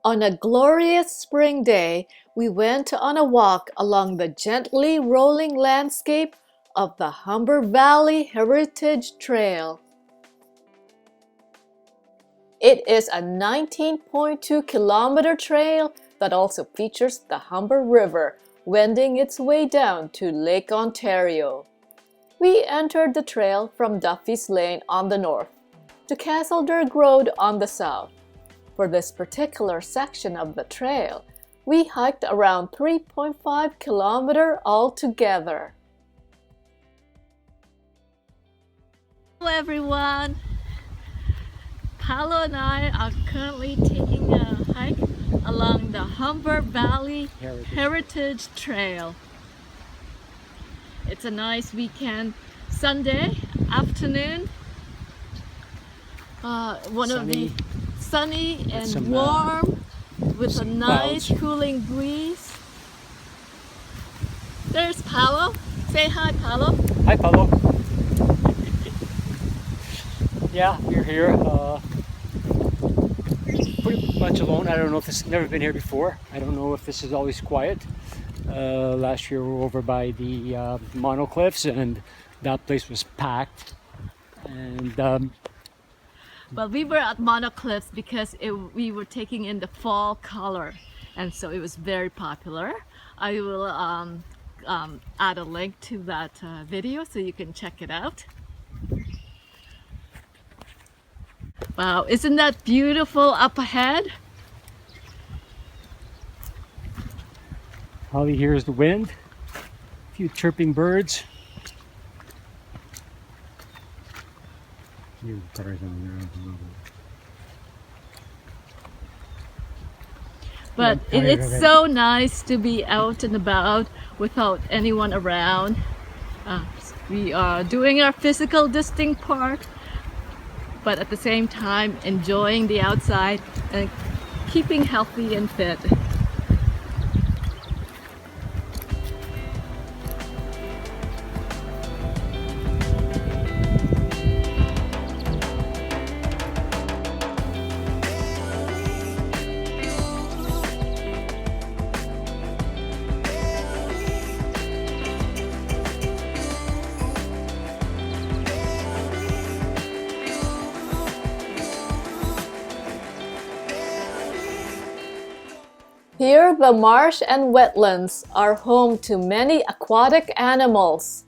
On a glorious spring day, we went on a walk along the gently rolling landscape of the Humber Valley Heritage Trail. It is a 19.2-kilometer trail that also features the Humber River wending its way down to Lake Ontario. We entered the trail from Duffy's Lane on the north to Castlederg Road on the south. For this particular section of the trail, we hiked around 3.5 kilometers altogether. Hello everyone! Paolo and I are currently taking a hike along the Humber Valley Heritage Trail. It's a nice weekend, Sunday afternoon. Sunny and warm with a nice clouds. Cooling breeze. There's Paolo. Say hi, Paolo. Hi, Paolo. Yeah, we're here pretty much alone. I don't know if this has never been here before. I don't know if this is always quiet. Last year we were over by the monocliffs and that place was packed. And well, we were at monocliffs because we were taking in the fall color, and so it was very popular. I will add a link to that video so you can check it out. Wow, isn't that beautiful up ahead? All you hear is the wind, a few chirping birds. But it's so nice to be out and about without anyone around. We are doing our physical distancing part, but at the same time enjoying the outside and keeping healthy and fit. Here, the marsh and wetlands are home to many aquatic animals.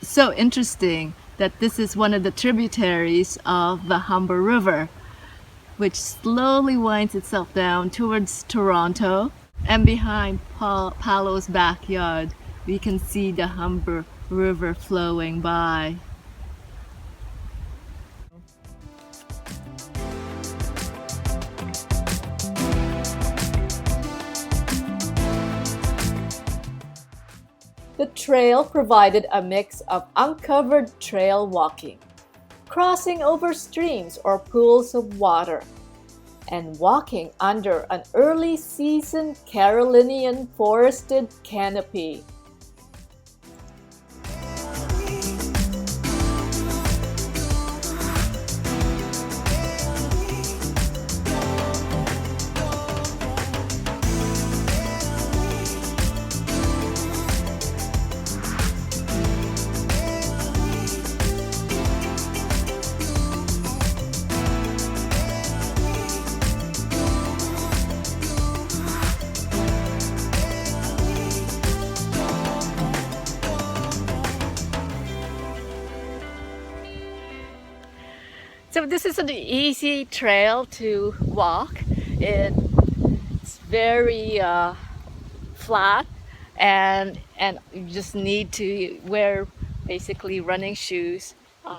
So interesting that this is one of the tributaries of the Humber River, which slowly winds itself down towards Toronto. And behind Paolo's backyard, we can see the Humber River flowing by. The trail provided a mix of uncovered trail walking, crossing over streams or pools of water, and walking under an early season Carolinian forested canopy. So this is an easy trail to walk. It's very flat, and you just need to wear basically running shoes.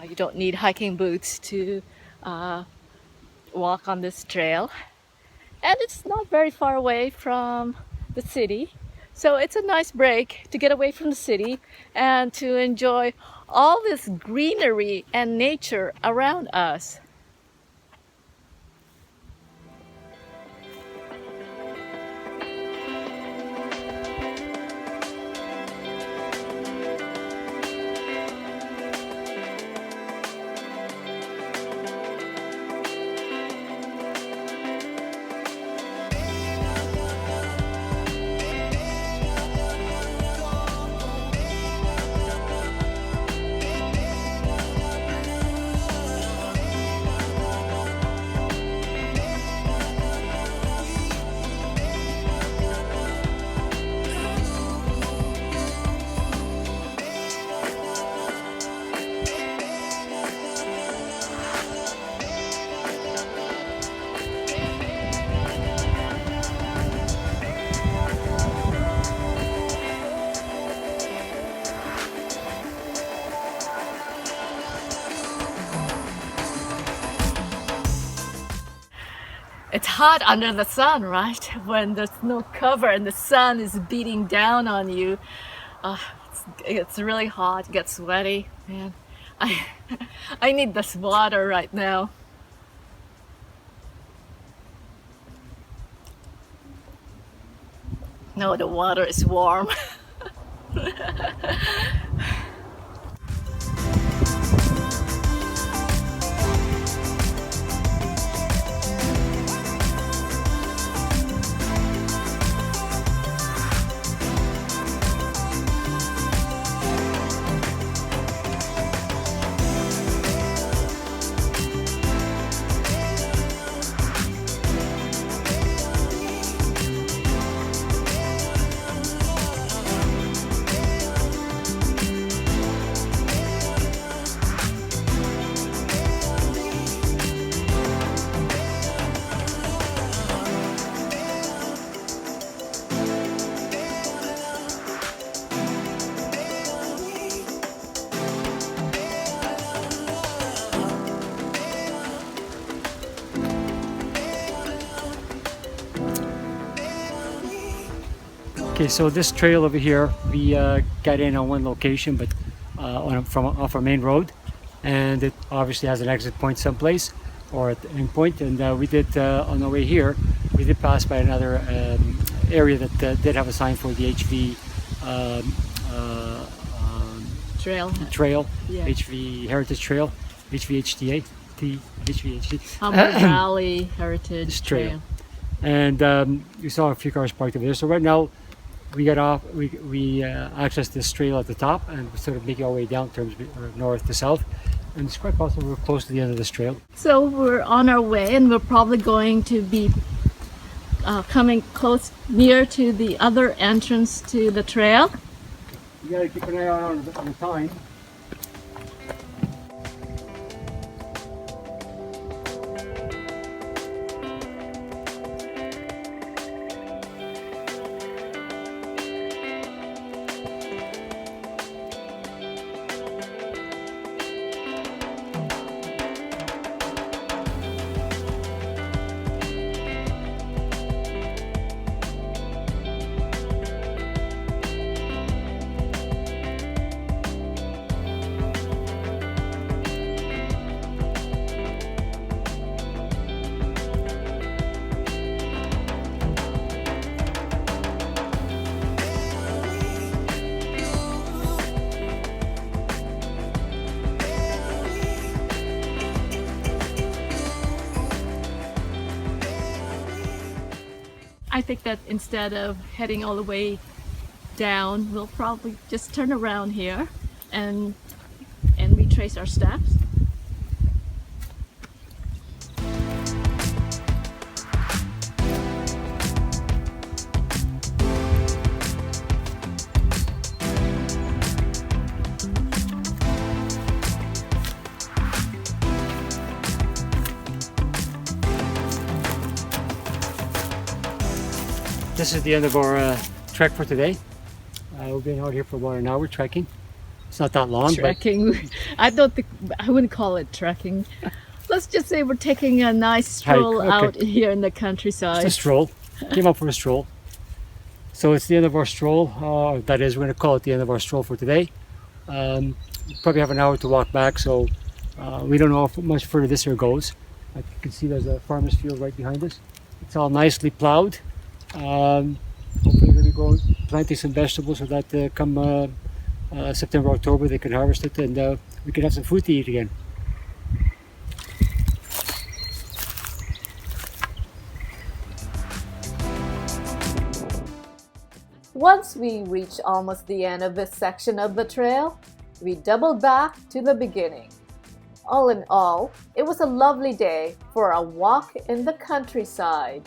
You don't need hiking boots to walk on this trail, and it's not very far away from the city, so it's a nice break to get away from the city and to enjoy all this greenery and nature around us. It's hot under the sun, right? When there's no cover and the sun is beating down on you. It's really hot, get sweaty, man. I need this water right now. No, the water is warm. Okay, so this trail over here, we got in on one location, but from off our main road, and it obviously has an exit point someplace, or at the end point. And we did on the way here, we did pass by another area that did have a sign for the HV trail, Yeah. HV Heritage Trail, HVHTA, HVHT. Humber Valley Heritage Trail. And we saw a few cars parked over there. So right now, we got off. We accessed this trail at the top, and we're sort of making our way down terms north to south. And it's quite possible we're close to the end of this trail. So we're on our way, and we're probably going to be coming near to the other entrance to the trail. You gotta keep an eye out on the time. I think that instead of heading all the way down, we'll probably just turn around here and retrace our steps. this is the end of our trek for today. We've been out here for about an hour trekking. It's not that long. Trekking. I wouldn't call it trekking. Let's just say we're taking a nice stroll out here in the countryside. Just a stroll. Came out for a stroll. So it's the end of our stroll. That is, we're going to call it the end of our stroll for today. Probably have an hour to walk back, so we don't know how much further this here goes. Like you can see, there's a farmer's field right behind us. It's all nicely plowed. Hopefully we're going to go planting some vegetables so that come September, October they can harvest it and we can have some food to eat again. Once we reached almost the end of this section of the trail, we doubled back to the beginning. All in all, it was a lovely day for a walk in the countryside.